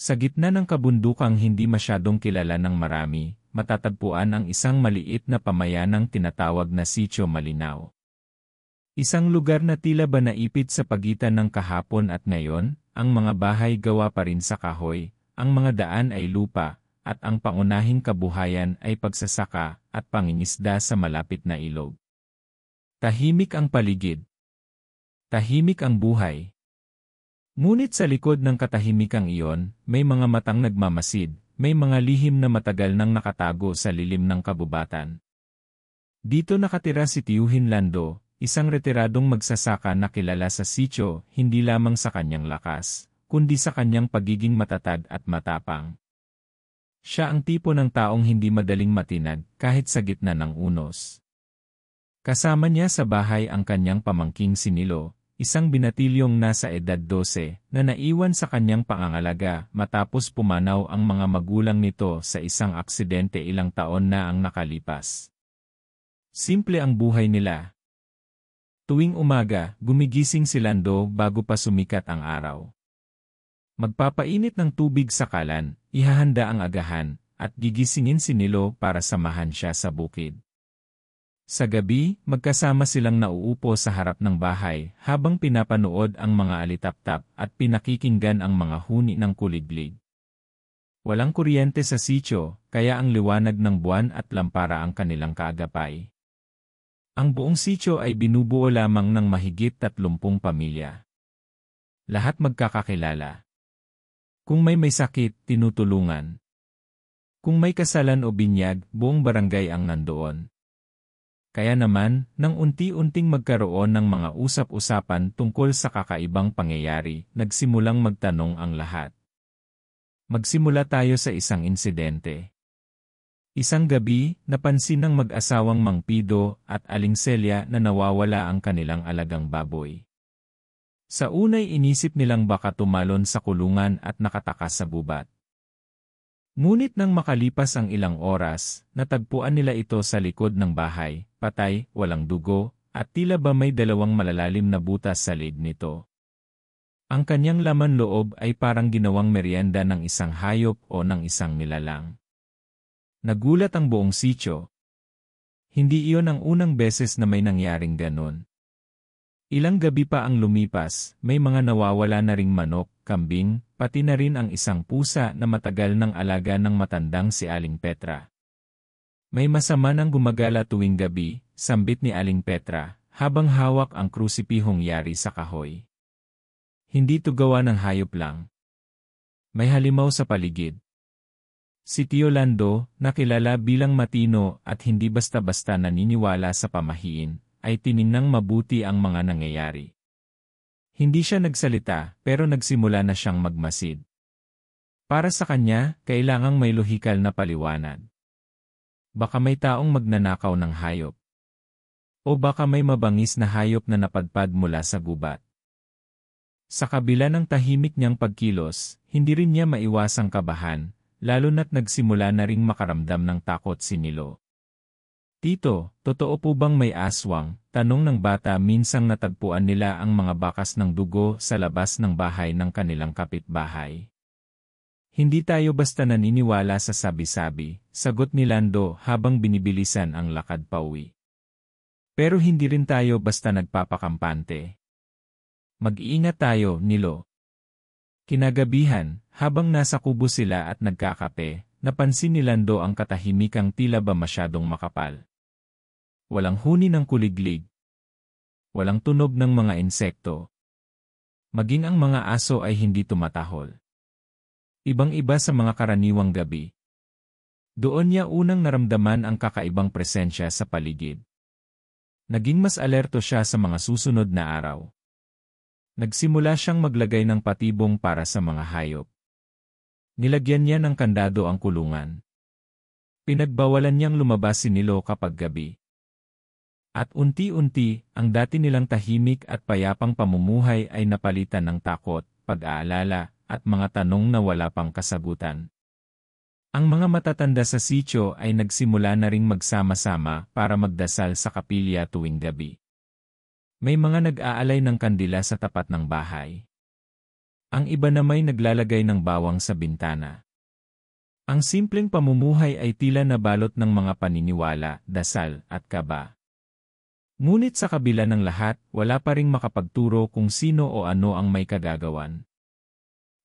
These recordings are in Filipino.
Sa gitna ng kabundukang hindi masyadong kilala ng marami, matatagpuan ang isang maliit na pamayanang tinatawag na Sitio Malinaw. Isang lugar na tila ba naipit sa pagitan ng kahapon at ngayon, ang mga bahay gawa pa rin sa kahoy, ang mga daan ay lupa, at ang pangunahing kabuhayan ay pagsasaka at pangingisda sa malapit na ilog. Tahimik ang paligid. Tahimik ang buhay. Ngunit sa likod ng katahimikang iyon, may mga matang nagmamasid, may mga lihim na matagal nang nakatago sa lilim ng kabubatan. Dito nakatira si Tiyuhin Lando, isang retiradong magsasaka na kilala sa sitio hindi lamang sa kanyang lakas, kundi sa kanyang pagiging matatag at matapang. Siya ang tipo ng taong hindi madaling matinag kahit sa gitna ng unos. Kasama niya sa bahay ang kanyang pamangking si Nilo, isang binatilyong nasa edad 12 na naiwan sa kanyang pangangalaga matapos pumanaw ang mga magulang nito sa isang aksidente ilang taon na ang nakalipas. Simple ang buhay nila. Tuwing umaga, gumigising si Lando bago pa sumikat ang araw. Magpapainit ng tubig sa kalan, ihahanda ang agahan, at gigisingin si Nilo para samahan siya sa bukid. Sa gabi, magkasama silang nauupo sa harap ng bahay habang pinapanood ang mga alitaptap at pinakikinggan ang mga huni ng kuliglig. Walang kuryente sa sitio, kaya ang liwanag ng buwan at lampara ang kanilang kaagapay. Ang buong sitio ay binubuo lamang ng mahigit 30 pamilya. Lahat magkakakilala. Kung may sakit, tinutulungan. Kung may kasalan o binyag, buong barangay ang nandoon. Kaya naman, nang unti-unting magkaroon ng mga usap-usapan tungkol sa kakaibang pangyayari, nagsimulang magtanong ang lahat. Magsimula tayo sa isang insidente. Isang gabi, napansin ng mag-asawang Mang Pido at Aling Celia na nawawala ang kanilang alagang baboy. Sa unay inisip nilang baka tumalon sa kulungan at nakatakas sa gubat. Ngunit nang makalipas ang ilang oras, natagpuan nila ito sa likod ng bahay, patay, walang dugo, at tila ba may 2 malalalim na butas sa leeg nito. Ang kanyang laman loob ay parang ginawang merienda ng isang hayop o ng isang nilalang. Nagulat ang buong sitio. Hindi iyon ang unang beses na may nangyaring ganon. Ilang gabi pa ang lumipas, may mga nawawala na ring manok, kambing, pati na rin ang isang pusa na matagal ng alaga ng matandang si Aling Petra. May masama nang gumagala tuwing gabi, sambit ni Aling Petra, habang hawak ang krusipihong yari sa kahoy. Hindi to gawa ng hayop lang. May halimaw sa paligid. Si Tio Lando, na kilala bilang matino at hindi basta-basta naniniwala sa pamahiin, ay tininang mabuti ang mga nangyayari. Hindi siya nagsalita, pero nagsimula na siyang magmasid. Para sa kanya, kailangang may lohikal na paliwanag. Baka may taong magnanakaw ng hayop. O baka may mabangis na hayop na napadpad mula sa gubat. Sa kabila ng tahimik niyang pagkilos, hindi rin niya maiwasang kabahan, lalo na't nagsimula na ring makaramdam ng takot si Nilo. Tito, totoo po bang may aswang? Tanong ng bata minsang natagpuan nila ang mga bakas ng dugo sa labas ng bahay ng kanilang kapitbahay. Hindi tayo basta naniniwala sa sabi-sabi, sagot ni Lando habang binibilisan ang lakad pauwi. Pero hindi rin tayo basta nagpapakampante. Mag-iingat tayo, Nilo. Kinagabihan, habang nasa kubo sila at nagkakape, napansin ni Lando ang katahimikang tila ba masyadong makapal. Walang huni ng kuliglig. Walang tunog ng mga insekto. Maging ang mga aso ay hindi tumatahol. Ibang-iba sa mga karaniwang gabi. Doon niya unang naramdaman ang kakaibang presensya sa paligid. Naging mas alerto siya sa mga susunod na araw. Nagsimula siyang maglagay ng patibong para sa mga hayop. Nilagyan niya ng kandado ang kulungan. Pinagbawalan niyang lumabas si Nilo kapag gabi. At unti-unti, ang dati nilang tahimik at payapang pamumuhay ay napalitan ng takot, pag-aalala, at mga tanong na wala pang kasagutan. Ang mga matatanda sa sitio ay nagsimula na ring magsama-sama para magdasal sa kapilya tuwing gabi. May mga nag-aalay ng kandila sa tapat ng bahay. Ang iba na may naglalagay ng bawang sa bintana. Ang simpleng pamumuhay ay tila nabalot ng mga paniniwala, dasal, at kaba. Ngunit sa kabila ng lahat, wala pa ring makapagturo kung sino o ano ang may kagagawan.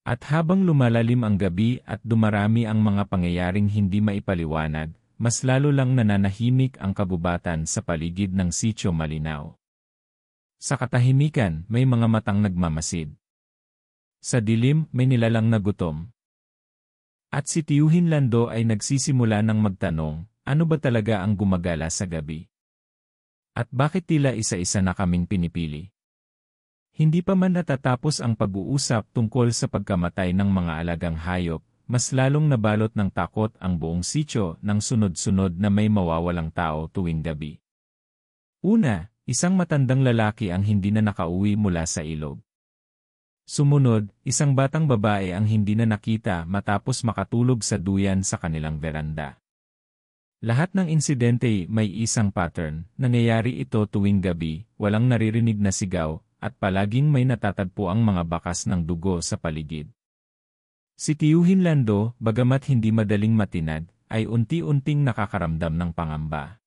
At habang lumalalim ang gabi at dumarami ang mga pangyayaring hindi maipaliwanag, mas lalo lang nananahimik ang kagubatan sa paligid ng Sitio Malinaw. Sa katahimikan, may mga matang nagmamasid. Sa dilim, may nilalang na gutom. At si Tiyuhin Lando ay nagsisimula ng magtanong, ano ba talaga ang gumagala sa gabi? At bakit tila isa-isa na kaming pinipili? Hindi pa man natatapos ang pag-uusap tungkol sa pagkamatay ng mga alagang hayop, mas lalong nabalot ng takot ang buong sitio ng sunod-sunod na may mawawalang tao tuwing gabi. Una, isang matandang lalaki ang hindi na nakauwi mula sa ilog. Sumunod, isang batang babae ang hindi na nakita matapos makatulog sa duyan sa kanilang veranda. Lahat ng insidente may isang pattern, nangyayari ito tuwing gabi, walang naririnig na sigaw, at palaging may natatagpo ang mga bakas ng dugo sa paligid. Si Tiyuhin Lando, bagamat hindi madaling matinag, ay unti-unting nakakaramdam ng pangamba.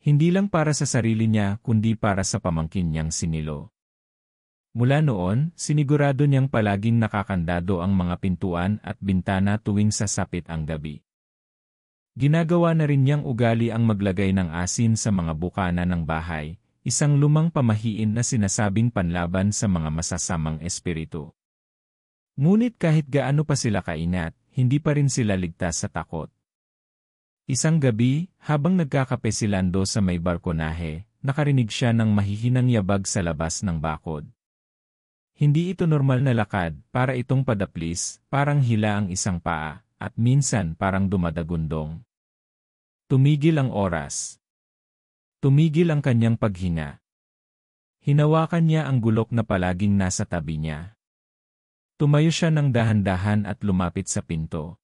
Hindi lang para sa sarili niya kundi para sa pamangkin niyang sinilo. Mula noon, sinigurado niyang palaging nakakandado ang mga pintuan at bintana tuwing sasapit ang gabi. Ginagawa na rin niyang ugali ang maglagay ng asin sa mga bukana ng bahay, isang lumang pamahiin na sinasabing panlaban sa mga masasamang espiritu. Ngunit kahit gaano pa sila kainat, hindi pa rin sila ligtas sa takot. Isang gabi, habang nagkakape si Lando sa may balkonahe, nakarinig siya ng mahihinang yabag sa labas ng bakod. Hindi ito normal na lakad, para itong padaplis, parang hila ang isang paa, at minsan parang dumadagundong. Tumigil ang oras. Tumigil ang kanyang paghinga. Hinawakan niya ang gulok na palaging nasa tabi niya. Tumayo siya ng dahan-dahan at lumapit sa pinto.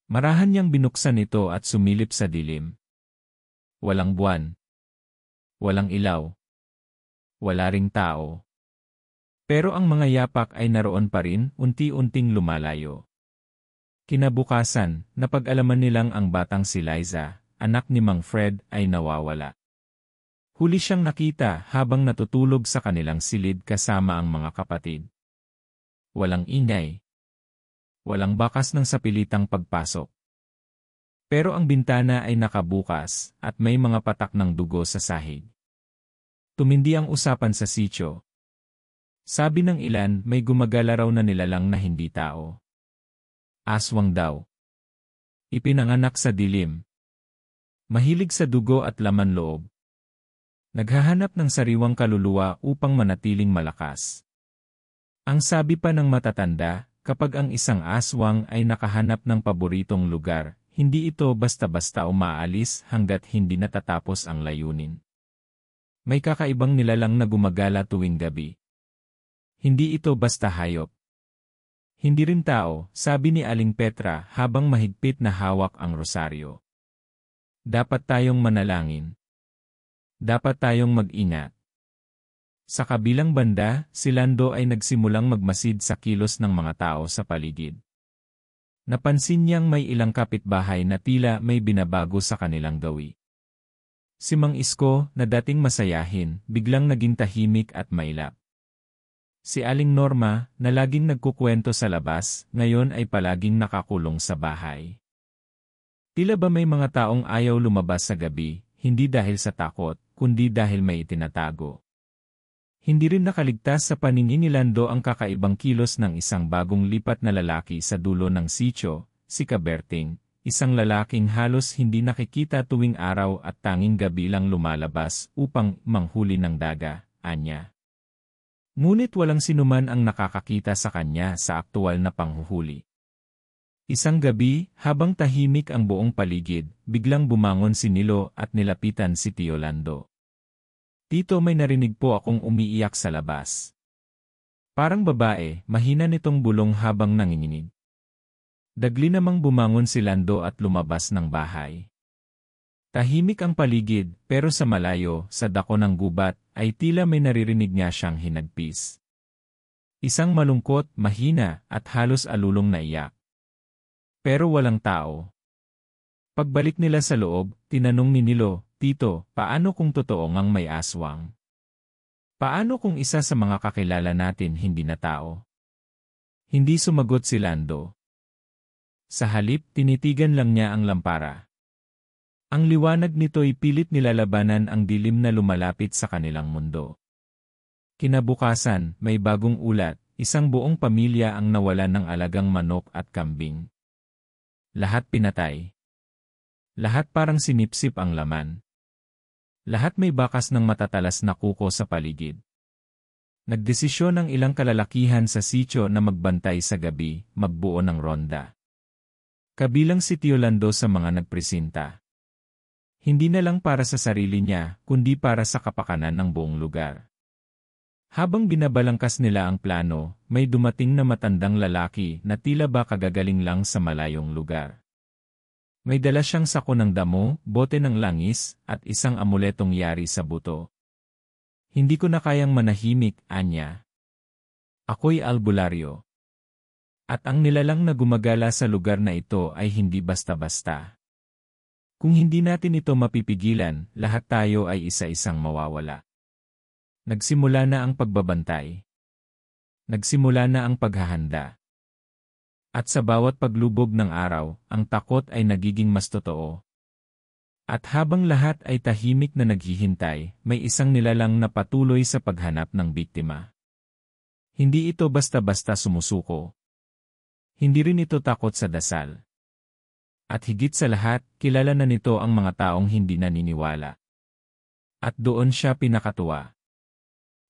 Marahan niyang binuksan ito at sumilip sa dilim. Walang buwan. Walang ilaw. Wala ring tao. Pero ang mga yapak ay naroon pa rin, unti-unting lumalayo. Kinabukasan, napag-alaman nilang ang batang si Liza, anak ni Mang Fred, ay nawawala. Huli siyang nakita habang natutulog sa kanilang silid kasama ang mga kapatid. Walang ingay. Walang bakas ng sapilitang pagpasok. Pero ang bintana ay nakabukas at may mga patak ng dugo sa sahig. Tumindi ang usapan sa sitio. Sabi ng ilan, may gumagala raw na nilalang na hindi tao. Aswang daw. Ipinanganak sa dilim. Mahilig sa dugo at laman loob. Naghahanap ng sariwang kaluluwa upang manatiling malakas. Ang sabi pa ng matatanda, kapag ang isang aswang ay nakahanap ng paboritong lugar, hindi ito basta-basta umaalis hanggat hindi natatapos ang layunin. May kakaibang nilalang na gumagala tuwing gabi. Hindi ito basta hayop. Hindi rin tao, sabi ni Aling Petra habang mahigpit na hawak ang rosaryo. Dapat tayong manalangin. Dapat tayong mag-ingat. Sa kabilang banda, si Lando ay nagsimulang magmasid sa kilos ng mga tao sa paligid. Napansin niyang may ilang kapitbahay na tila may binabago sa kanilang gawi. Si Mang Isko, na dating masayahin, biglang naging tahimik at mailap. Si Aling Norma, na laging nagkukwento sa labas, ngayon ay palaging nakakulong sa bahay. Tila ba may mga taong ayaw lumabas sa gabi, hindi dahil sa takot, kundi dahil may itinatago. Hindi rin nakaligtas sa paningin ni Lando ang kakaibang kilos ng isang bagong lipat na lalaki sa dulo ng sitio, si Kaberting, isang lalaking halos hindi nakikita tuwing araw at tanging gabi lang lumalabas upang manghuli ng daga, anya. Ngunit walang sinuman ang nakakakita sa kanya sa aktual na panghuhuli. Isang gabi, habang tahimik ang buong paligid, biglang bumangon si Nilo at nilapitan si Tio Lando. Tito, may narinig po akong umiiyak sa labas. Parang babae, mahina nitong bulong habang nanginginig. Dagli namang bumangon si Lando at lumabas ng bahay. Tahimik ang paligid, pero sa malayo, sa dako ng gubat, ay tila may naririnig niya siyang hinagpis. Isang malungkot, mahina, at halos alulong na iyak. Pero walang tao. Pagbalik nila sa loob, tinanong ni Nilo, "Tito, paano kung totoo ngang may aswang? Paano kung isa sa mga kakilala natin hindi na tao?" Hindi sumagot si Lando. Sa halip, tinitigan lang niya ang lampara. Ang liwanag nito'y pilit nilalabanan ang dilim na lumalapit sa kanilang mundo. Kinabukasan, may bagong ulat, isang buong pamilya ang nawalan ng alagang manok at kambing. Lahat pinatay. Lahat parang sinipsip ang laman. Lahat may bakas ng matatalas na kuko sa paligid. Nagdesisyon ang ilang kalalakihan sa sitio na magbantay sa gabi, magbuo ng ronda. Kabilang si Tio Lando sa mga nagpresinta. Hindi na lang para sa sarili niya, kundi para sa kapakanan ng buong lugar. Habang binabalangkas nila ang plano, may dumating na matandang lalaki na tila ba kagagaling lang sa malayong lugar. May dala siyang sako ng damo, bote ng langis, at isang amuletong yari sa buto. "Hindi ko na kayang manahimik," anya. "Ako'y albularyo. At ang nilalang na gumagala sa lugar na ito ay hindi basta-basta. Kung hindi natin ito mapipigilan, lahat tayo ay isa-isang mawawala." Nagsimula na ang pagbabantay. Nagsimula na ang paghahanda. At sa bawat paglubog ng araw, ang takot ay nagiging mas totoo. At habang lahat ay tahimik na naghihintay, may isang nilalang na patuloy sa paghanap ng biktima. Hindi ito basta-basta sumusuko. Hindi rin ito takot sa dasal. At higit sa lahat, kilala na nito ang mga taong hindi naniniwala. At doon siya pinakatuwa.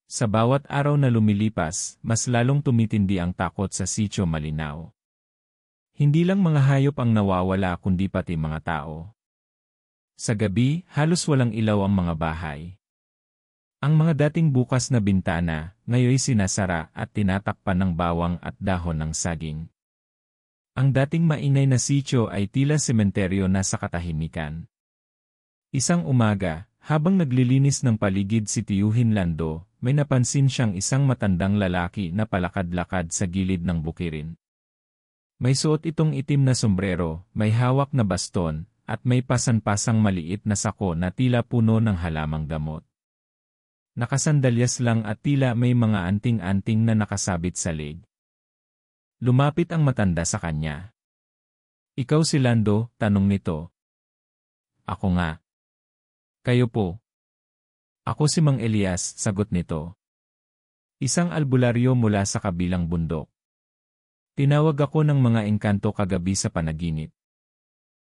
Sa bawat araw na lumilipas, mas lalong tumitindi ang takot sa Sitio Malinaw. Hindi lang mga hayop ang nawawala kundi pati mga tao. Sa gabi, halos walang ilaw ang mga bahay. Ang mga dating bukas na bintana, ngayoy sinasara at tinatakpan ng bawang at dahon ng saging. Ang dating maingay na sitio ay tila sementeryo na sa katahimikan. Isang umaga, habang naglilinis ng paligid si Tiyuhin Lando, may napansin siyang isang matandang lalaki na palakad-lakad sa gilid ng bukirin. May suot itong itim na sombrero, may hawak na baston, at may pasan-pasang maliit na sako na tila puno ng halamang gamot. Nakasandalyas lang at tila may mga anting-anting na nakasabit sa leg. Lumapit ang matanda sa kanya. "Ikaw si Lando?" tanong nito. "Ako nga." "Kayo po?" "Ako si Mang Elias," sagot nito. "Isang albularyo mula sa kabilang bundok. Tinawag ako ng mga engkanto kagabi sa panaginip.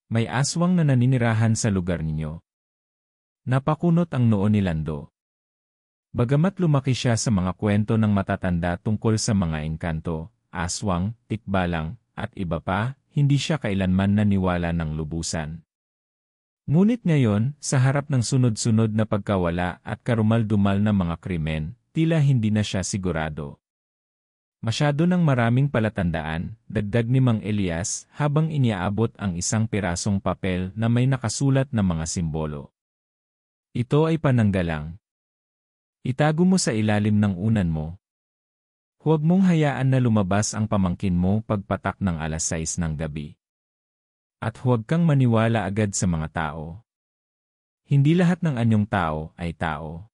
May aswang na naninirahan sa lugar ninyo." Napakunot ang noo ni Lando. Bagamat lumaki siya sa mga kwento ng matatanda tungkol sa mga engkanto, aswang, tikbalang, at iba pa, hindi siya kailanman naniwala ng lubusan. Ngunit ngayon, sa harap ng sunod-sunod na pagkawala at karumal-dumal na mga krimen, tila hindi na siya sigurado. Masyado ng maraming palatandaan, dagdag ni Mang Elias habang iniaabot ang isang pirasong papel na may nakasulat na mga simbolo. "Ito ay pananggalang. Itago mo sa ilalim ng unan mo. Huwag mong hayaan na lumabas ang pamangkin mo pagpatak ng 6:00 ng gabi. At huwag kang maniwala agad sa mga tao. Hindi lahat ng anyong tao ay tao."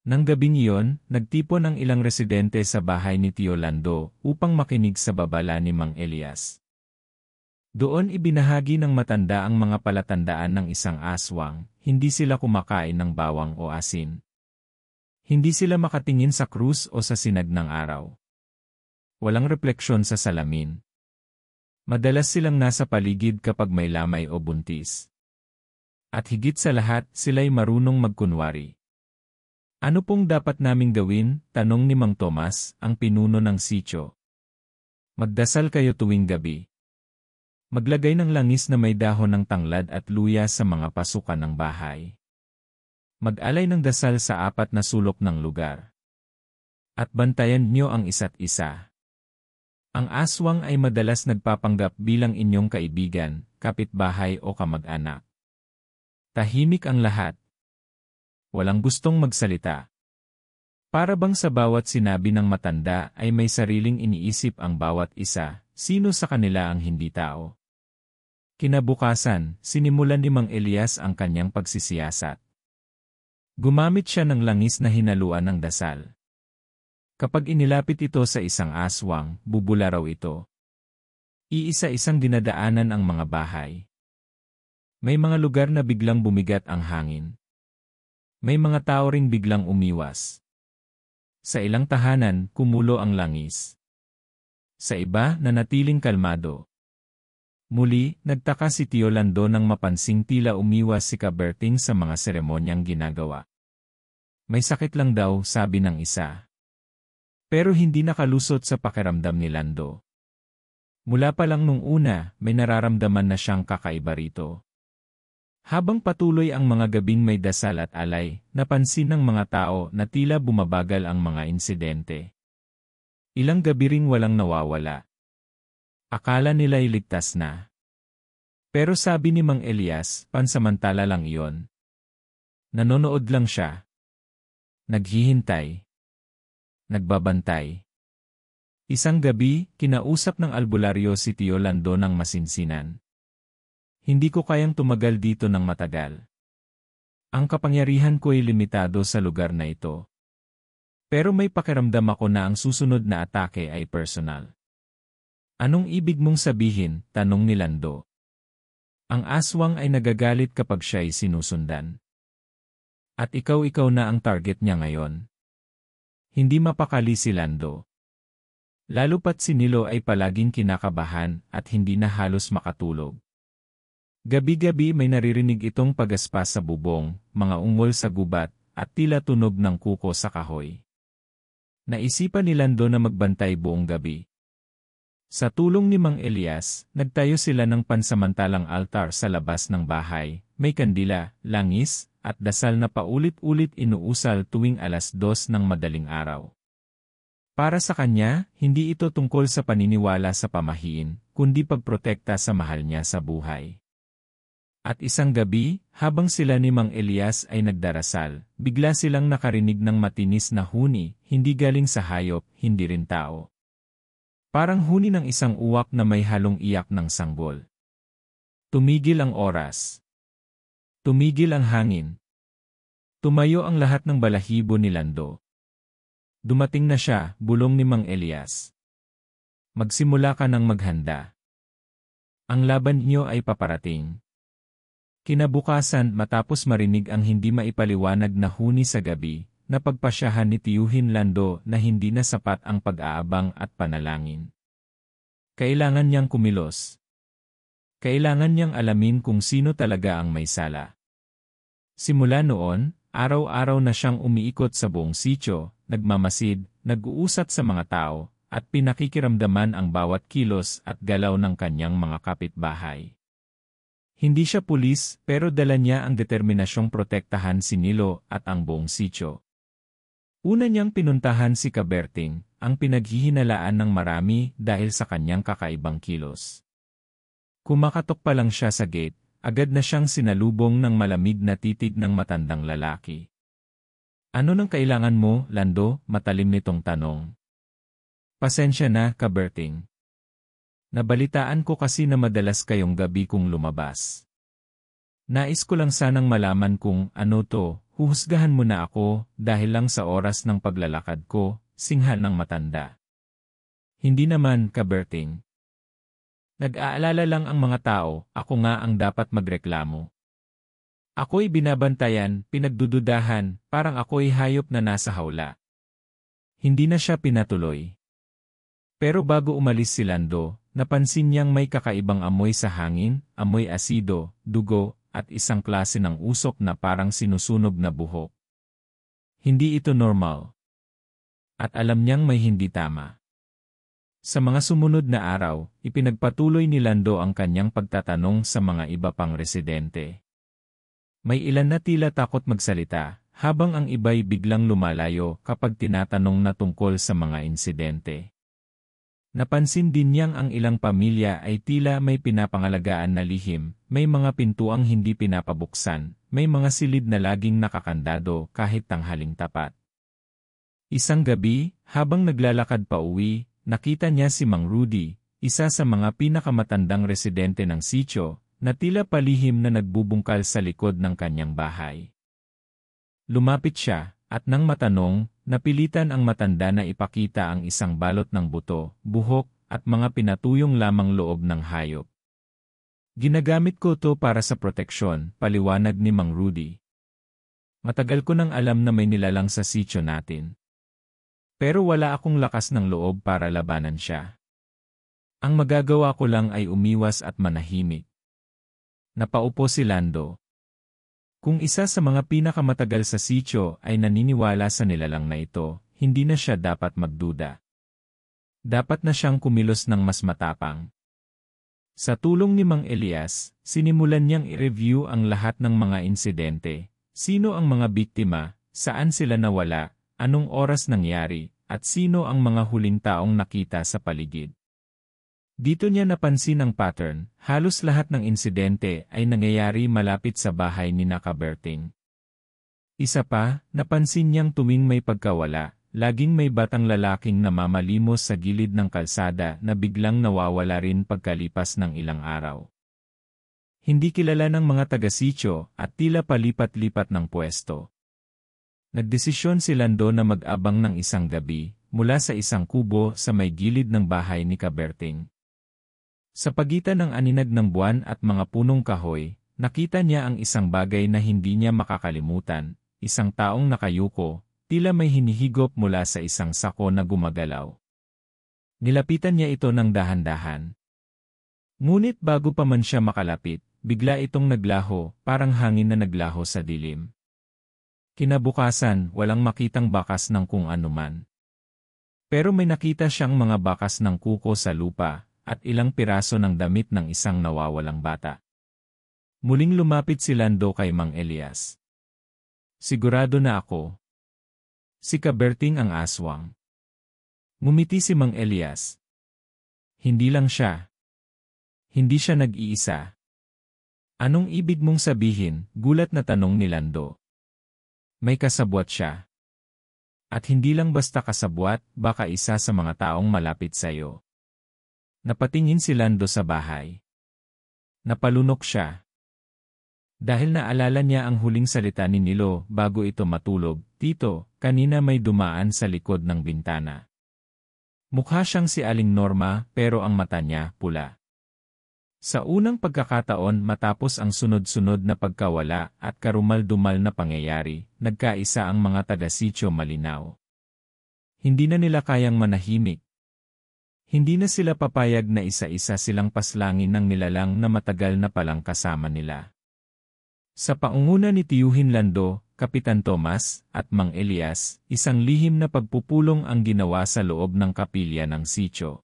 Nang gabing iyon, nagtipon ang ilang residente sa bahay ni Tio Lando upang makinig sa babala ni Mang Elias. Doon ibinahagi ng matanda ang mga palatandaan ng isang aswang, hindi sila kumakain ng bawang o asin. Hindi sila makatingin sa krus o sa sinag ng araw. Walang refleksyon sa salamin. Madalas silang nasa paligid kapag may lamay o buntis. At higit sa lahat, sila'y marunong magkunwari. "Ano pong dapat naming gawin?" tanong ni Mang Tomas, ang pinuno ng sitio. "Magdasal kayo tuwing gabi. Maglagay ng langis na may dahon ng tanglad at luya sa mga pasukan ng bahay. Mag-alay ng dasal sa 4 na sulok ng lugar. At bantayan niyo ang isa't isa. Ang aswang ay madalas nagpapanggap bilang inyong kaibigan, kapitbahay o kamag-anak. Tahimik ang lahat. Walang gustong magsalita. Para bang sa bawat sinabi ng matanda ay may sariling iniisip ang bawat isa, sino sa kanila ang hindi tao. Kinabukasan, sinimulan ni Mang Elias ang kanyang pagsisiyasat. Gumamit siya ng langis na hinaluan ng dasal. Kapag inilapit ito sa isang aswang, bubula raw ito. Iisa-isang dinadaanan ang mga bahay. May mga lugar na biglang bumigat ang hangin. May mga tao ring biglang umiwas. Sa ilang tahanan, kumulo ang langis. Sa iba, nanatiling kalmado. Muli, nagtaka si Tio Lando nang mapansing tila umiwas si Kaberting sa mga seremonyang ginagawa. May sakit lang daw, sabi ng isa. Pero hindi nakalusot sa pakiramdam ni Lando. Mula pa lang nung una, may nararamdaman na siyang kakaiba rito. Habang patuloy ang mga gabing may dasal at alay, napansin ng mga tao na tila bumabagal ang mga insidente. Ilang gabi ring walang nawawala. Akala nila'y ligtas na. Pero sabi ni Mang Elias, pansamantala lang iyon. Nanonood lang siya. Naghihintay. Nagbabantay. Isang gabi, kinausap ng albularyo si Tio Lando ng masinsinan. Hindi ko kayang tumagal dito ng matagal. Ang kapangyarihan ko'y limitado sa lugar na ito. Pero may pakiramdam ako na ang susunod na atake ay personal. Anong ibig mong sabihin? Tanong ni Lando. Ang aswang ay nagagalit kapag siya'y sinusundan. At ikaw na ang target niya ngayon. Hindi mapakali si Lando. Lalo pat si Nilo ay palaging kinakabahan at hindi na halos makatulog. Gabi-gabi may naririnig itong pagaspa sa bubong, mga ungol sa gubat, at tila tunog ng kuko sa kahoy. Naisipan ni Lando na magbantay buong gabi. Sa tulong ni Mang Elias, nagtayo sila ng pansamantalang altar sa labas ng bahay, may kandila, langis, at dasal na paulit-ulit inuusal tuwing 2:00 ng madaling araw. Para sa kanya, hindi ito tungkol sa paniniwala sa pamahiin, kundi pagprotekta sa mahal niya sa buhay. At isang gabi, habang sila ni Mang Elias ay nagdarasal, bigla silang nakarinig ng matinis na huni, hindi galing sa hayop, hindi rin tao. Parang huni ng isang uwak na may halong iyak ng sanggol. Tumigil ang oras. Tumigil ang hangin. Tumayo ang lahat ng balahibo ni Lando. Dumating na siya, bulong ni Mang Elias. Magsimula ka ng maghanda. Ang laban niyo ay paparating. Kinabukasan matapos marinig ang hindi maipaliwanag na huni sa gabi, napagpasyahan ni Tiyuhin Lando na hindi na sapat ang pag-aabang at panalangin. Kailangan niyang kumilos. Kailangan niyang alamin kung sino talaga ang may sala. Simula noon, araw-araw na siyang umiikot sa buong sitio, nagmamasid, nag-uusat sa mga tao, at pinakikiramdaman ang bawat kilos at galaw ng kanyang mga kapitbahay. Hindi siya pulis, pero dala niya ang determinasyong protektahan si Nilo at ang buong sitio. Una niyang pinuntahan si Kaberting, ang pinaghihinalaan ng marami dahil sa kanyang kakaibang kilos. Kumakatok pa lang siya sa gate, agad na siyang sinalubong ng malamig na titig ng matandang lalaki. Ano nang kailangan mo, Lando? Matalim nitong tanong. Pasensya na, Kaberting. Nabalitaan ko kasi na madalas kayong gabi kung lumabas. Nais ko lang sanang malaman kung ano to, huhusgahan mo na ako dahil lang sa oras ng paglalakad ko, singhal ng matanda. Hindi naman, Kaberting. Nag-aalala lang ang mga tao, ako nga ang dapat magreklamo. Ako'y binabantayan, pinagdududahan, parang ako'y hayop na nasa hawla. Hindi na siya pinatuloy. Pero bago umalis si Lando, napansin niyang may kakaibang amoy sa hangin, amoy asido, dugo, at isang klase ng usok na parang sinusunog na buhok. Hindi ito normal. At alam niyang may hindi tama. Sa mga sumunod na araw, ipinagpatuloy ni Lando ang kanyang pagtatanong sa mga iba pang residente. May ilan na tila takot magsalita, habang ang iba'y biglang lumalayo kapag tinatanong na tungkol sa mga insidente. Napansin din niyang ang ilang pamilya ay tila may pinapangalagaan na lihim, may mga pintuang hindi pinapabuksan, may mga silid na laging nakakandado kahit tanghaling tapat. Isang gabi, habang naglalakad pa uwi, nakita niya si Mang Rudy, isa sa mga pinakamatandang residente ng sitio, na tila palihim na nagbubungkal sa likod ng kanyang bahay. Lumapit siya, at nang matanong, napilitan ang matanda na ipakita ang isang balot ng buto, buhok, at mga pinatuyong lamang loob ng hayop. Ginagamit ko to para sa proteksyon, paliwanag ni Mang Rudy. Matagal ko nang alam na may nilalang sa sitio natin. Pero wala akong lakas ng loob para labanan siya. Ang magagawa ko lang ay umiwas at manahimik. Napaupo si Lando. Kung isa sa mga pinakamatagal sa sitio ay naniniwala sa nilalang na ito, hindi na siya dapat magduda. Dapat na siyang kumilos ng mas matapang. Sa tulong ni Mang Elias, sinimulan niyang i-review ang lahat ng mga insidente. Sino ang mga biktima, saan sila nawala, anong oras nangyari, at sino ang mga huling taong nakita sa paligid. Dito niya napansin ang pattern, halos lahat ng insidente ay nangyayari malapit sa bahay ni Caberting. Isa pa, napansin niyang tuwing may pagkawala, laging may batang lalaking namamalimos sa gilid ng kalsada na biglang nawawala rin pagkalipas ng ilang araw. Hindi kilala ng mga taga-sitio at tila palipat-lipat ng pwesto. Nagdesisyon si Lando na mag-abang ng isang gabi, mula sa isang kubo sa may gilid ng bahay ni Caberting. Sa pagitan ng aninag ng buwan at mga punong kahoy, nakita niya ang isang bagay na hindi niya makakalimutan, isang taong nakayuko, tila may hinihigop mula sa isang sako na gumagalaw. Nilapitan niya ito ng dahan-dahan. Ngunit bago pa man siya makalapit, bigla itong naglaho, parang hangin na naglaho sa dilim. Kinabukasan, walang makitang bakas ng kung anuman. Pero may nakita siyang mga bakas ng kuko sa lupa, at ilang piraso ng damit ng isang nawawalang bata. Muling lumapit si Lando kay Mang Elias. Sigurado na ako. Si Caberting ang aswang. Ngumiti si Mang Elias. Hindi lang siya. Hindi siya nag-iisa. Anong ibig mong sabihin? Gulat na tanong ni Lando. May kasabwat siya. At hindi lang basta kasabwat, baka isa sa mga taong malapit sa iyo. Napatingin si Lando sa bahay. Napalunok siya. Dahil naalala niya ang huling salita ni Nilo bago ito matulog, "Tito, kanina may dumaan sa likod ng bintana." Mukha siyang si Aling Norma pero ang mata niya pula. Sa unang pagkakataon matapos ang sunod-sunod na pagkawala at karumal-dumal na pangyayari, nagkaisa ang mga taga-sitio Malinaw. Hindi na nila kayang manahimik. Hindi na sila papayag na isa-isa silang paslangin ng nilalang na matagal na palang kasama nila. Sa paunguna ni Tiyuhin Lando, Kapitan Tomas, at Mang Elias, isang lihim na pagpupulong ang ginawa sa loob ng kapilya ng sitio.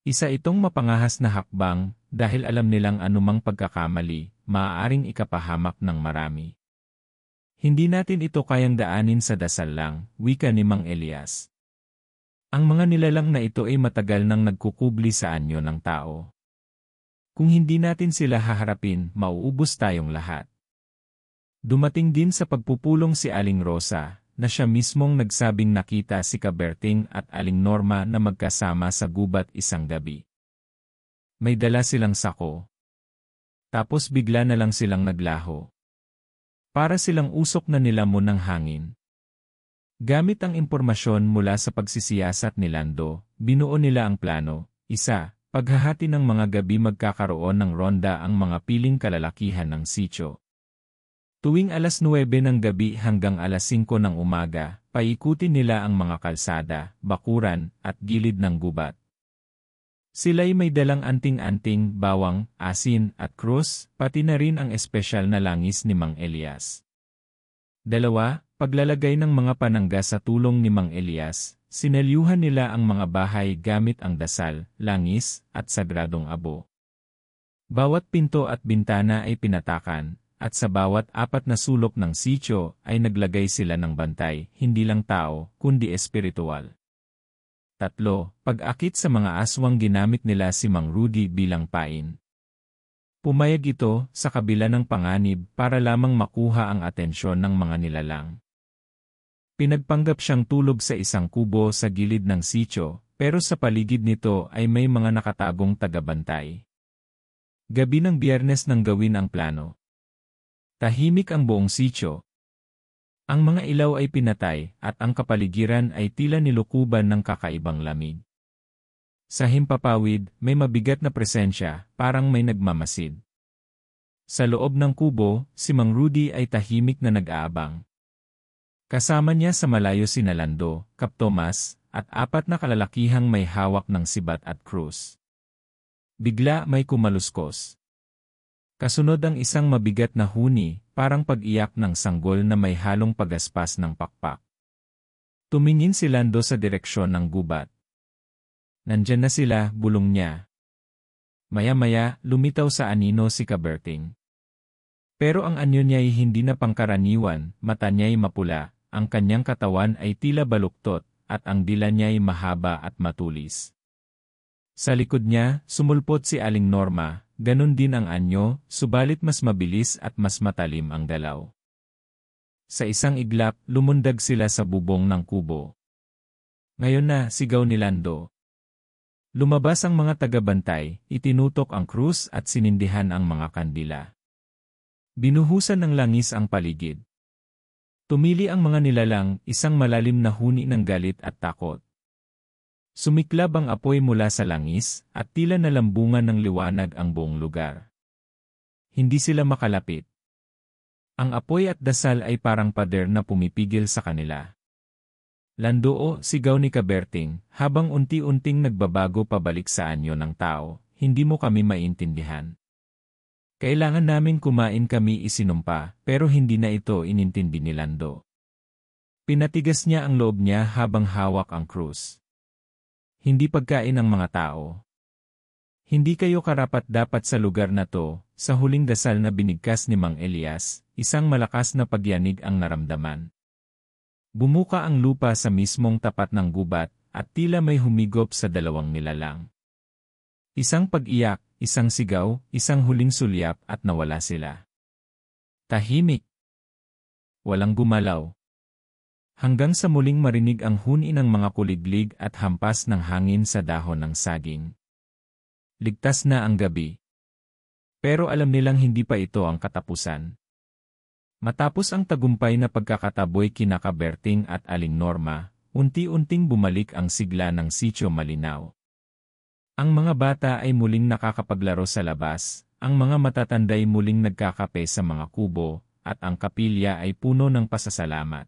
Isa itong mapangahas na hakbang, dahil alam nilang anumang pagkakamali, maaaring ikapahamak ng marami. Hindi natin ito kayang daanin sa dasal lang, wika ni Mang Elias. Ang mga nilalang na ito ay matagal nang nagkukubli sa anyo ng tao. Kung hindi natin sila haharapin, mauubos tayong lahat. Dumating din sa pagpupulong si Aling Rosa, na siya mismong nagsabing nakita si Caberting at Aling Norma na magkasama sa gubat isang gabi. May dala silang sako. Tapos bigla na lang silang naglaho. Para silang usok na nilamon ng hangin. Gamit ang impormasyon mula sa pagsisiyasat ni Lando, binuo nila ang plano. Isa, paghahati ng mga gabi magkakaroon ng ronda ang mga piling kalalakihan ng sitio. Tuwing alas 9 ng gabi hanggang alas 5 ng umaga, paikutin nila ang mga kalsada, bakuran, at gilid ng gubat. Sila'y may dalang anting-anting, bawang, asin, at krus, pati na rin ang espesyal na langis ni Mang Elias. Dalawa, paglalagay ng mga panangga sa tulong ni Mang Elias, sinelyuhan nila ang mga bahay gamit ang dasal, langis, at sagradong abo. Bawat pinto at bintana ay pinatakan, at sa bawat 4 na sulok ng sitio ay naglagay sila ng bantay, hindi lang tao, kundi espiritual. 3. Pag-akit sa mga aswang ginamit nila si Mang Rudy bilang pain. Pumayag ito sa kabila ng panganib para lamang makuha ang atensyon ng mga nilalang. Pinagpanggap siyang tulog sa isang kubo sa gilid ng sitio, pero sa paligid nito ay may mga nakatagong tagabantay. Gabi ng Biyernes nang gawin ang plano. Tahimik ang buong sitio. Ang mga ilaw ay pinatay at ang kapaligiran ay tila nilukuban ng kakaibang lamig. Sa himpapawid, may mabigat na presensya, parang may nagmamasid. Sa loob ng kubo, si Mang Rudy ay tahimik na nag-aabang. Kasama niya sa malayo si Nalando, Kap Tomas, at 4 na kalalakihang may hawak ng sibat at krus. Bigla may kumaluskos. Kasunod ang isang mabigat na huni, parang pag-iyak ng sanggol na may halong pagaspas ng pakpak. Tumingin si Lando sa direksyon ng gubat. Nandyan na sila, bulong niya. Maya-maya, lumitaw sa anino si Kaberting. Pero ang anyo niya'y hindi na pangkaraniwan, mata niya'y mapula, ang kanyang katawan ay tila baluktot, at ang dila niya'y mahaba at matulis. Sa likod niya, sumulpot si Aling Norma, ganun din ang anyo, subalit mas mabilis at mas matalim ang galaw. Sa isang iglap, lumundag sila sa bubong ng kubo. Ngayon na, sigaw ni Lando. Lumabas ang mga tagabantay, itinutok ang krus at sinindihan ang mga kandila. Binuhusan ng langis ang paligid. Tumili ang mga nilalang, isang malalim na huni ng galit at takot. Sumiklab ang apoy mula sa langis, at tila nalambungan ng liwanag ang buong lugar. Hindi sila makalapit. Ang apoy at dasal ay parang pader na pumipigil sa kanila. Landoo, sigaw ni Kaberting, habang unti-unting nagbabago pabalik sa anyo ng tao, hindi mo kami maintindihan. Kailangan namin kumain kami isinumpa, pero hindi na ito inintindi ni Lando. Pinatigas niya ang loob niya habang hawak ang krus. Hindi pagkain ng mga tao. Hindi kayo karapat-dapat sa lugar na to, sa huling dasal na binigkas ni Mang Elias, isang malakas na pagyanig ang naramdaman. Bumuka ang lupa sa mismong tapat ng gubat, at tila may humigop sa dalawang nilalang. Isang pag-iyak, isang sigaw, isang huling sulyap at nawala sila. Tahimik. Walang gumalaw. Hanggang sa muling marinig ang huni ng mga kuliglig at hampas ng hangin sa dahon ng saging. Ligtas na ang gabi. Pero alam nilang hindi pa ito ang katapusan. Matapos ang tagumpay na pagkakataboy kina Kaberting at Aling Norma, unti-unting bumalik ang sigla ng Sitio Malinaw. Ang mga bata ay muling nakakapaglaro sa labas, ang mga matatanday muling nagkakape sa mga kubo, at ang kapilya ay puno ng pasasalamat.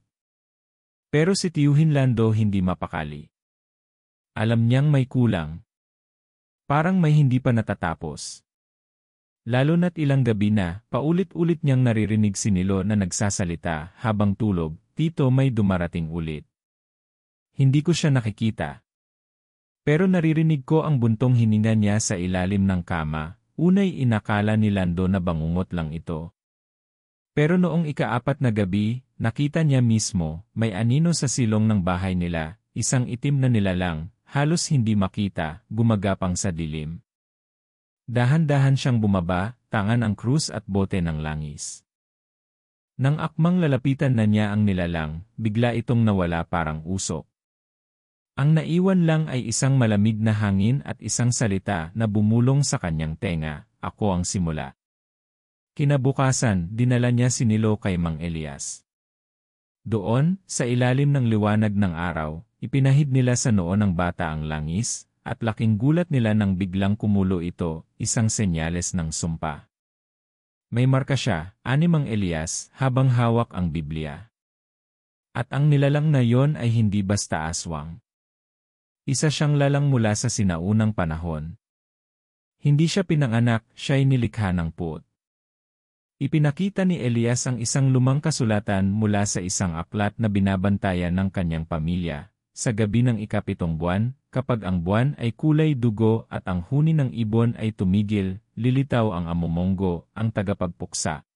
Pero si Tiyuhin Lando hindi mapakali. Alam niyang may kulang. Parang may hindi pa natatapos. Lalo na't ilang gabi na, paulit-ulit niyang naririnig si Nilo na nagsasalita habang tulog, "Tito, may dumarating ulit." Hindi ko siya nakikita. Pero naririnig ko ang buntong hininga niya sa ilalim ng kama, unay inakala ni Lando na bangungot lang ito. Pero noong ika-4 na gabi, nakita niya mismo, may anino sa silong ng bahay nila, isang itim na nilalang, halos hindi makita, gumagapang sa dilim. Dahan-dahan siyang bumaba, tangan ang krus at bote ng langis. Nang akmang lalapitan na niya ang nilalang, bigla itong nawala parang usok. Ang naiwan lang ay isang malamig na hangin at isang salita na bumulong sa kanyang tenga, "Ako ang simula." Kinabukasan, dinala niya si Nilo kay Mang Elias. Doon, sa ilalim ng liwanag ng araw, ipinahid nila sa noo ng bata ang langis, at laking gulat nila nang biglang kumulo ito, isang senyales ng sumpa. May marka siya, ani Mang Elias, habang hawak ang Biblia. At ang nilalang na yon ay hindi basta aswang. Isa siyang lalang mula sa sinaunang panahon. Hindi siya pinanganak, siya'y nilikha ng puot. Ipinakita ni Elias ang isang lumang kasulatan mula sa isang aklat na binabantayan ng kanyang pamilya. Sa gabi ng ika-7 buwan, kapag ang buwan ay kulay dugo at ang huni ng ibon ay tumigil, lilitaw ang amumonggo, ang tagapagpuksa.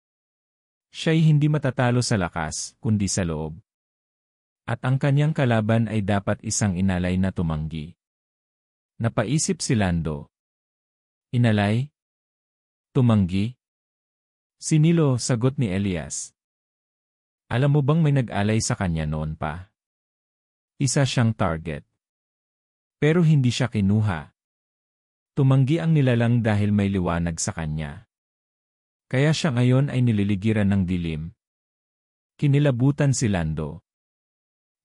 Siya'y hindi matatalo sa lakas, kundi sa loob. At ang kanyang kalaban ay dapat isang inalay na tumanggi. Napaisip si Lando. Inalay? Tumanggi? Si Nilo, sagot ni Elias. Alam mo bang may nag-alay sa kanya noon pa? Isa siyang target. Pero hindi siya kinuha. Tumanggi ang nilalang dahil may liwanag sa kanya. Kaya siya ngayon ay nililigiran ng dilim. Kinilabutan si Lando.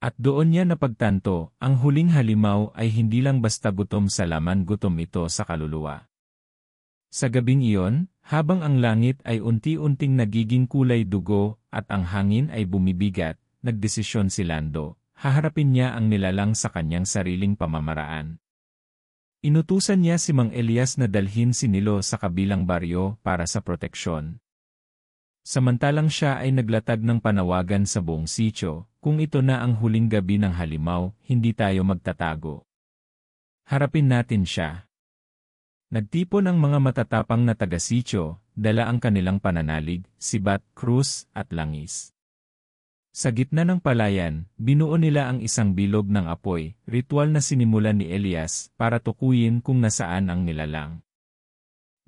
At doon niya napagtanto, ang huling halimaw ay hindi lang basta gutom sa laman, gutom ito sa kaluluwa. Sa gabing iyon, habang ang langit ay unti-unting nagiging kulay dugo at ang hangin ay bumibigat, nagdesisyon si Lando, haharapin niya ang nilalang sa kanyang sariling pamamaraan. Inutusan niya si Mang Elias na dalhin si Nilo sa kabilang baryo para sa proteksyon. Samantalang siya ay naglatag ng panawagan sa buong sitio, kung ito na ang huling gabi ng halimaw, hindi tayo magtatago. Harapin natin siya. Nagtipon ang mga matatapang na taga-sitio, dala ang kanilang pananalig, sibat, krus, at langis. Sa gitna ng palayan, binuo nila ang isang bilog ng apoy, ritual na sinimulan ni Elias para tukuyin kung nasaan ang nilalang.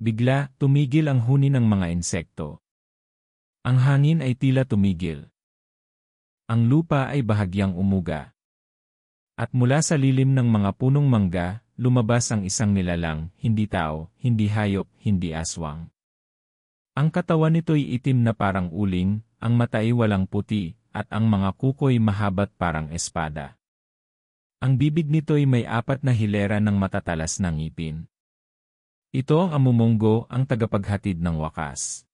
Bigla, tumigil ang huni ng mga insekto. Ang hangin ay tila tumigil. Ang lupa ay bahagyang umuga. At mula sa lilim ng mga punong mangga, lumabas ang isang nilalang, hindi tao, hindi hayop, hindi aswang. Ang katawan nito'y itim na parang uling, ang mata ay walang puti, at ang mga kuko'y mahabat parang espada. Ang bibig nito'y may 4 na hilera ng matatalas na ngipin. Ito ang amumunggo, ang tagapaghatid ng wakas.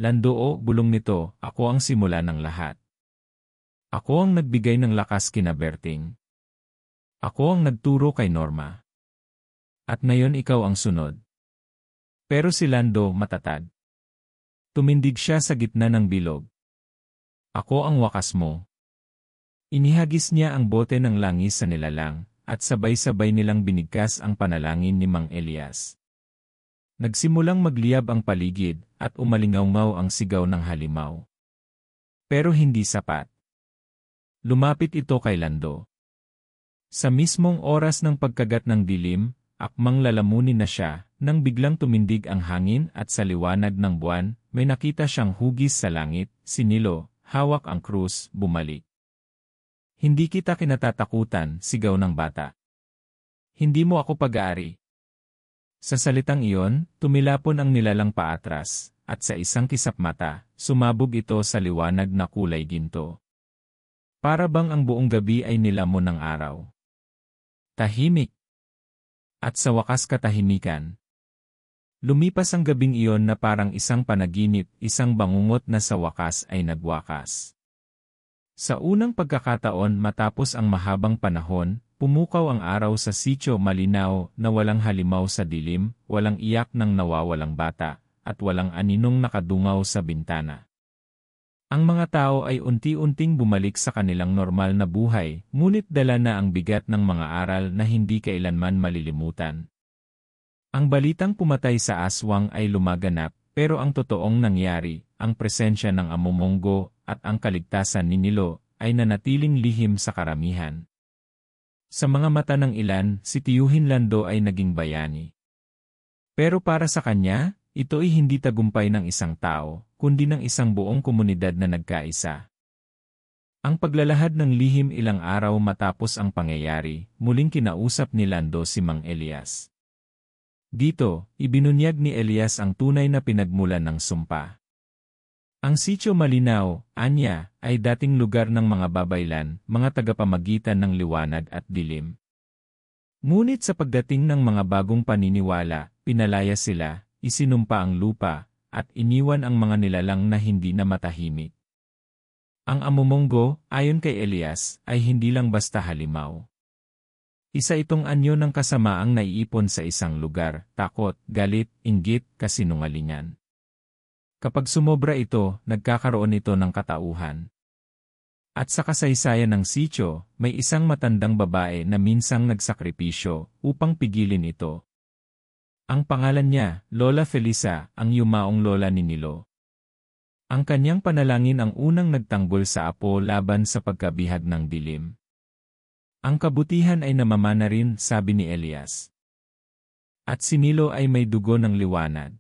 Lando, bulong nito, ako ang simula ng lahat. Ako ang nagbigay ng lakas kina Berting. Ako ang nagturo kay Norma. At ngayon ikaw ang sunod. Pero si Lando matatag. Tumindig siya sa gitna ng bilog. Ako ang wakas mo. Inihagis niya ang bote ng langis sa nilalang, at sabay-sabay nilang binigkas ang panalangin ni Mang Elias. Nagsimulang magliyab ang paligid, at umalingaw-ngaw ang sigaw ng halimaw. Pero hindi sapat. Lumapit ito kay Lando. Sa mismong oras ng pagkagat ng dilim, akmang lalamunin na siya, nang biglang tumindig ang hangin at sa liwanag ng buwan, may nakita siyang hugis sa langit, si Nilo, hawak ang krus, bumalik. Hindi kita kinatatakutan, sigaw ng bata. Hindi mo ako pag-aari. Sa salitang iyon, tumilapon ang nilalang paatras, at sa isang kisap mata, sumabog ito sa liwanag na kulay ginto. Para bang ang buong gabi ay nilamon ng araw. Tahimik. At sa wakas katahimikan. Lumipas ang gabing iyon na parang isang panaginip, isang bangungot na sa wakas ay nagwakas. Sa unang pagkakataon matapos ang mahabang panahon, pumukaw ang araw sa sitio malinaw na walang halimaw sa dilim, walang iyak ng nawawalang bata, at walang aninong nakadungaw sa bintana. Ang mga tao ay unti-unting bumalik sa kanilang normal na buhay, ngunit dala na ang bigat ng mga aral na hindi kailanman malilimutan. Ang balitang pumatay sa aswang ay lumaganap, pero ang totoong nangyari, ang presensya ng amumunggo at ang kaligtasan ni Nilo, ay nanatiling lihim sa karamihan. Sa mga mata ng ilan, si Tiyuhin Lando ay naging bayani. Pero para sa kanya, ito ay hindi tagumpay ng isang tao, kundi ng isang buong komunidad na nagkaisa. Ang paglalahad ng lihim ilang araw matapos ang pangyayari, muling kinausap ni Lando si Mang Elias. Dito, ibinunyag ni Elias ang tunay na pinagmulan ng sumpa. Ang sitio Malinaw, anya, ay dating lugar ng mga babaylan, mga tagapamagitan ng liwanag at dilim. Ngunit sa pagdating ng mga bagong paniniwala, pinalaya sila, isinumpa ang lupa, at iniwan ang mga nilalang na hindi na matahimik. Ang amumunggo, ayon kay Elias, ay hindi lang basta halimaw. Isa itong anyo ng kasamaang naiipon sa isang lugar, takot, galit, inggit, kasinungalingan. Kapag sumobra ito, nagkakaroon ito ng katauhan. At sa kasaysayan ng sitio, may isang matandang babae na minsang nagsakripisyo upang pigilin ito. Ang pangalan niya, Lola Felisa, ang yumaong lola ni Nilo. Ang kanyang panalangin ang unang nagtanggol sa apo laban sa pagkabihag ng dilim. Ang kabutihan ay namamana rin, sabi ni Elias. At si Nilo ay may dugo ng liwanag.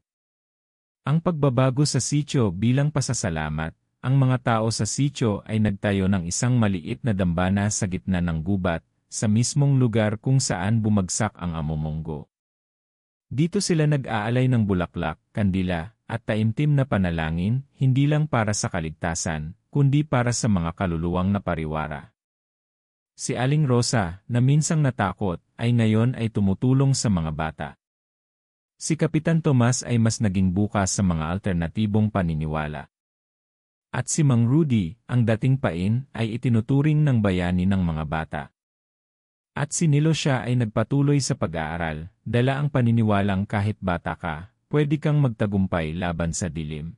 Ang pagbabago sa sitio bilang pasasalamat, ang mga tao sa sitio ay nagtayo ng isang maliit na dambana sa gitna ng gubat, sa mismong lugar kung saan bumagsak ang amumunggo. Dito sila nag-aalay ng bulaklak, kandila, at taimtim na panalangin, hindi lang para sa kaligtasan, kundi para sa mga kaluluwang napariwara. Si Aling Rosa, na minsang natakot, ay ngayon ay tumutulong sa mga bata. Si Kapitan Tomas ay mas naging bukas sa mga alternatibong paniniwala. At si Mang Rudy, ang dating pain, ay itinuturing ng bayani ng mga bata. At si Nilo siya ay nagpatuloy sa pag-aaral, dala ang paniniwalang kahit bata ka, pwede kang magtagumpay laban sa dilim.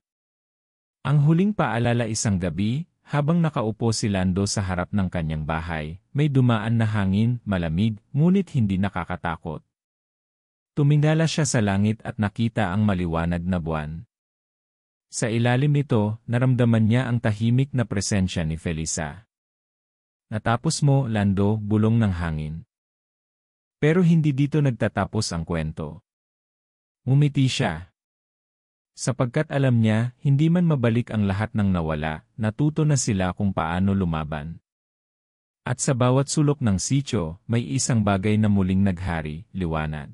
Ang huling paalala isang gabi, habang nakaupo si Lando sa harap ng kanyang bahay, may dumaan na hangin, malamig, ngunit hindi nakakatakot. Tumingala siya sa langit at nakita ang maliwanag na buwan. Sa ilalim nito, naramdaman niya ang tahimik na presensya ni Felisa. Natapos mo, Lando, bulong ng hangin. Pero hindi dito nagtatapos ang kwento. Ngumiti siya. Sapagkat alam niya, hindi man mabalik ang lahat ng nawala, natuto na sila kung paano lumaban. At sa bawat sulok ng sitio, may isang bagay na muling naghari, liwanag.